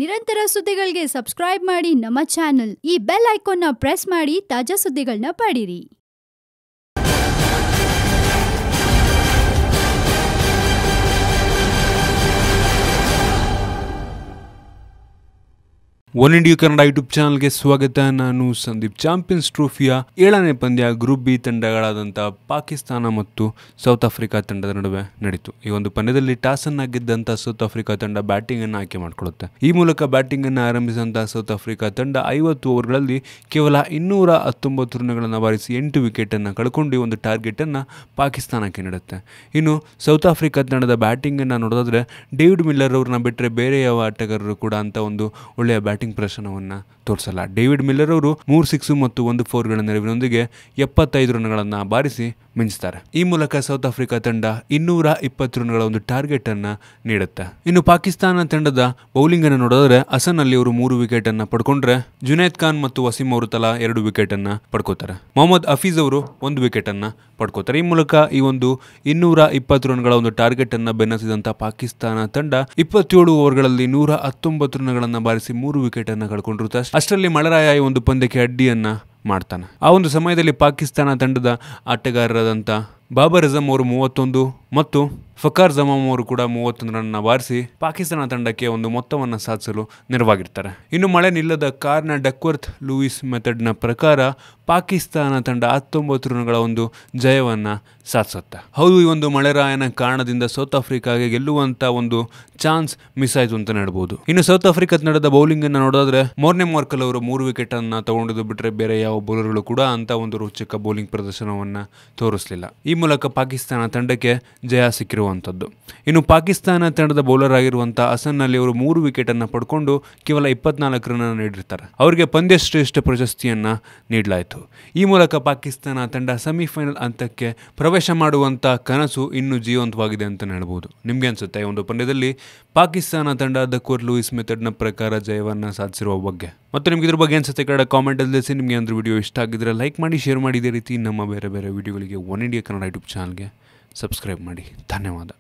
ನಿರಂತರ ಸುದ್ದಿಗಳಿಗೆ ಸಬ್ಸ್ಕ್ರೈಬ್ ಮಾಡಿ ನಮ್ಮ ಚಾನೆಲ್. ಈ ಬೆಲ್ ಐಕಾನ್ನ ಪ್ರೆಸ್ ಮಾಡಿ ತಾಜಾ ಸುದ್ದಿಗಳನ್ನ ಪಡೀರಿ. ಒನ್ ಇಂಡಿಯಾ ಕನ್ನಡ ಯೂಟ್ಯೂಬ್ ಚಾನಲ್ಗೆ ಸ್ವಾಗತ. ನಾನು ಸಂದೀಪ್. ಚಾಂಪಿಯನ್ಸ್ ಟ್ರೋಫಿಯ 7ನೇ ಪಂದ್ಯ ಗ್ರೂಪ್ ಬಿ ತಂಡಗಳಾದಂಥ ಪಾಕಿಸ್ತಾನ ಮತ್ತು ಸೌತ್ ಆಫ್ರಿಕಾ ತಂಡದ ನಡುವೆ ನಡೀತು. ಈ ಒಂದು ಪಂದ್ಯದಲ್ಲಿ ಟಾಸ್ ಅನ್ನು ಗೆದ್ದಂಥ ಸೌತ್ ಆಫ್ರಿಕಾ ತಂಡ ಬ್ಯಾಟಿಂಗ್ ಅನ್ನು ಆಯ್ಕೆ ಮಾಡಿಕೊಳ್ಳುತ್ತೆ. ಈ ಮೂಲಕ ಬ್ಯಾಟಿಂಗ್ ಅನ್ನು ಆರಂಭಿಸಿದಂಥ ಸೌತ್ ಆಫ್ರಿಕಾ ತಂಡ 50 ಓವರ್ಗಳಲ್ಲಿ ಕೇವಲ 219 ರನ್ಗಳನ್ನು ಬಾರಿಸಿ 8 ವಿಕೆಟ್ ಅನ್ನು ಕಳ್ಕೊಂಡು ಒಂದು ಟಾರ್ಗೆಟ್ ಅನ್ನು ಪಾಕಿಸ್ತಾನಕ್ಕೆ ನೀಡುತ್ತೆ. ಇನ್ನು ಸೌತ್ ಆಫ್ರಿಕಾ ತಂಡದ ಬ್ಯಾಟಿಂಗ್ ಅನ್ನು ನೋಡೋದಾದ್ರೆ ಡೇವಿಡ್ ಮಿಲ್ಲರ್ ಅವ್ರನ್ನ ಬಿಟ್ಟರೆ ಬೇರೆ ಯಾವ ಆಟಗಾರರು ಕೂಡ ಅಂತ ಒಂದು ಒಳ್ಳೆಯ ಬ್ಯಾಟಿಂಗ್ ಪ್ರದರ್ಶನವನ್ನು ತೋರಿಸಲ್ಲ. ಡೇವಿಡ್ ಮಿಲ್ಲರ್ ಅವರು 3 6 ಮತ್ತು 1 4ಗಳ ನೆರವಿನೊಂದಿಗೆ 75 ರನ್ಗಳನ್ನು ಬಾರಿಸಿ ಮಿಂಚಿದ್ದಾರೆ. ಈ ಮೂಲಕ ಸೌತ್ ಆಫ್ರಿಕಾ ತಂಡ 220 ರನ್ಗಳ ಒಂದು ಟಾರ್ಗೆಟ್ ಅನ್ನ ನೀಡುತ್ತೆ. ಇನ್ನು ಪಾಕಿಸ್ತಾನ ತಂಡದ ಬೌಲಿಂಗ್ ಅನ್ನು ನೋಡಿದ್ರೆ ಹಸನ್ ಅಲಿ ಅವರು 3 ವಿಕೆಟ್ ಅನ್ನ ಪಡ್ಕೊಂಡ್ರೆ ಜುನೈದ್ ಖಾನ್ ಮತ್ತು ವಸೀಂ ಅವರು ತಲಾ 2 ವಿಕೆಟ್ ಅನ್ನ ಪಡ್ಕೋತಾರೆ. ಮೊಹಮ್ಮದ್ ಹಫೀಜ್ ಅವರು 1 ವಿಕೆಟ್ ಅನ್ನ ಪಡ್ಕೋತಾರೆ. ಈ ಮೂಲಕ ಈ ಒಂದು 220 ರನ್ಗಳ ಒಂದು ಟಾರ್ಗೆಟ್ ಅನ್ನ ಬೆನ್ನತ್ತಿದಂತ ಪಾಕಿಸ್ತಾನ ತಂಡ 27 ಓವರ್ಗಳಲ್ಲಿ 119 ರನ್ಗಳನ್ನ ಬಾರಿಸಿ 3 ವಿಕೆಟ್ ಅನ್ನ ಕಳ್ಕೊಂಡಿರುತ್ತೆ. ಅಷ್ಟರಲ್ಲಿ ಮಳೆರಾಯ ಈ ಒಂದು ಪಂದ್ಯಕ್ಕೆ ಅಡ್ಡಿಯನ್ನ ಮಾಡ್ತಾನೆ. ಆ ಒಂದು ಸಮಯದಲ್ಲಿ ಪಾಕಿಸ್ತಾನ ತಂಡದ ಆಟಗಾರರಾದಂಥ ಬಾಬರ್ ಅಜಮ್ ಅವರು 31 ಮತ್ತು ಫಕಾರ್ ಜಮಾಮ್ ಅವರು ಕೂಡ 31 ರನ್ನ ಬಾರಿಸಿ ಪಾಕಿಸ್ತಾನ ತಂಡಕ್ಕೆ ಒಂದು ಮೊತ್ತವನ್ನು ಸಾಧಿಸಲು ನೆರವಾಗಿರ್ತಾರೆ. ಇನ್ನು ಮಳೆ ನಿಲ್ಲದ ಕಾರಣ ಡಕ್ವರ್ತ್ ಲೂಯಿಸ್ ಮೆಥಡ್ನ ಪ್ರಕಾರ ಪಾಕಿಸ್ತಾನ ತಂಡ 19 ರನ್ಗಳ ಒಂದು ಜಯವನ್ನು ಸಾಧಿಸುತ್ತೆ. ಹೌದು, ಈ ಒಂದು ಮಳೆರಾಯನ ಕಾರಣದಿಂದ ಸೌತ್ ಆಫ್ರಿಕಾಗೆ ಗೆಲ್ಲುವಂತ ಒಂದು ಚಾನ್ಸ್ ಮಿಸ್ ಆಯಿತು ಅಂತ ಹೇಳ್ಬೋದು. ಇನ್ನು ಸೌತ್ ಆಫ್ರಿಕಾ ತಂಡದ ಬೌಲಿಂಗ್ ಅನ್ನು ನೋಡಿದ್ರೆ ಮೋರ್ನೆ ಮಾರ್ಕಲ್ ಅವರು 3 ವಿಕೆಟ್ ಅನ್ನ ತಗೊಂಡಿದ್ದು ಬಿಟ್ಟರೆ ಬೇರೆ ಯಾವ ಬೌಲರ್ಗಳು ಕೂಡ ಅಂತ ಒಂದು ರೋಚಕ ಬೌಲಿಂಗ್ ಪ್ರದರ್ಶನವನ್ನು ತೋರಿಸಲಿಲ್ಲ. ಈ ಮೂಲಕ ಪಾಕಿಸ್ತಾನ ತಂಡಕ್ಕೆ ಜಯ ಸಿಕ್ಕಿರುವಂಥದ್ದು. ಇನ್ನು ಪಾಕಿಸ್ತಾನ ತಂಡದ ಬೌಲರ್ ಆಗಿರುವಂಥ ಹಸನ್ ಅಲಿ ಅವರು 3 ವಿಕೆಟ್ ಅನ್ನು ಪಡ್ಕೊಂಡು ಕೇವಲ 24 ರನ್ ನೀಡಿರ್ತಾರೆ. ಅವರಿಗೆ ಪಂದ್ಯ ಶ್ರೇಷ್ಠ ಪ್ರಶಸ್ತಿಯನ್ನ ನೀಡಲಾಯಿತು. ಈ ಮೂಲಕ ಪಾಕಿಸ್ತಾನ ತಂಡ ಸೆಮಿಫೈನಲ್ ಹಂತಕ್ಕೆ ಪ್ರವೇಶ ಮಾಡುವಂಥ ಕನಸು ಇನ್ನೂ ಜೀವಂತವಾಗಿದೆ ಅಂತ ಹೇಳ್ಬೋದು. ನಿಮ್ಗೆ ಅನ್ಸುತ್ತೆ ಈ ಒಂದು ಪಂದ್ಯದಲ್ಲಿ ಪಾಕಿಸ್ತಾನ ತಂಡ ಡಕ್ವರ್ತ್ ಲೂಯಿಸ್ ಮೆಥಡ್ನ ಪ್ರಕಾರ ಜಯವನ್ನು ಸಾಧಿಸಿರುವ ಬಗ್ಗೆ? ಮತ್ತು ನಿಮ್ಗೆ ಇದ್ರ ಬಗ್ಗೆ ಅನ್ಸುತ್ತೆ ಕನ್ನಡ ಕಾಮೆಂಟಲ್ಲಿ ತಿಳಿಸಿ. ನಿಮಗೆ ಅಂದ್ರೆ ವಿಡಿಯೋ ಇಷ್ಟ ಆಗಿದ್ರೆ ಲೈಕ್ ಮಾಡಿ, ಶೇರ್ ಮಾಡಿ. ಇದೇ ರೀತಿ ನಮ್ಮ ಬೇರೆ ಬೇರೆ ವಿಡಿಯೋಗಳಿಗೆ ಒನ್ ಇಂಡಿಯಾ ಕನ್ನಡ ಯೂಟ್ಯೂಬ್ ಚಾನಲ್ಗೆ ಸಬ್ಸ್ಕ್ರೈಬ್ ಮಾಡಿ. ಧನ್ಯವಾದ.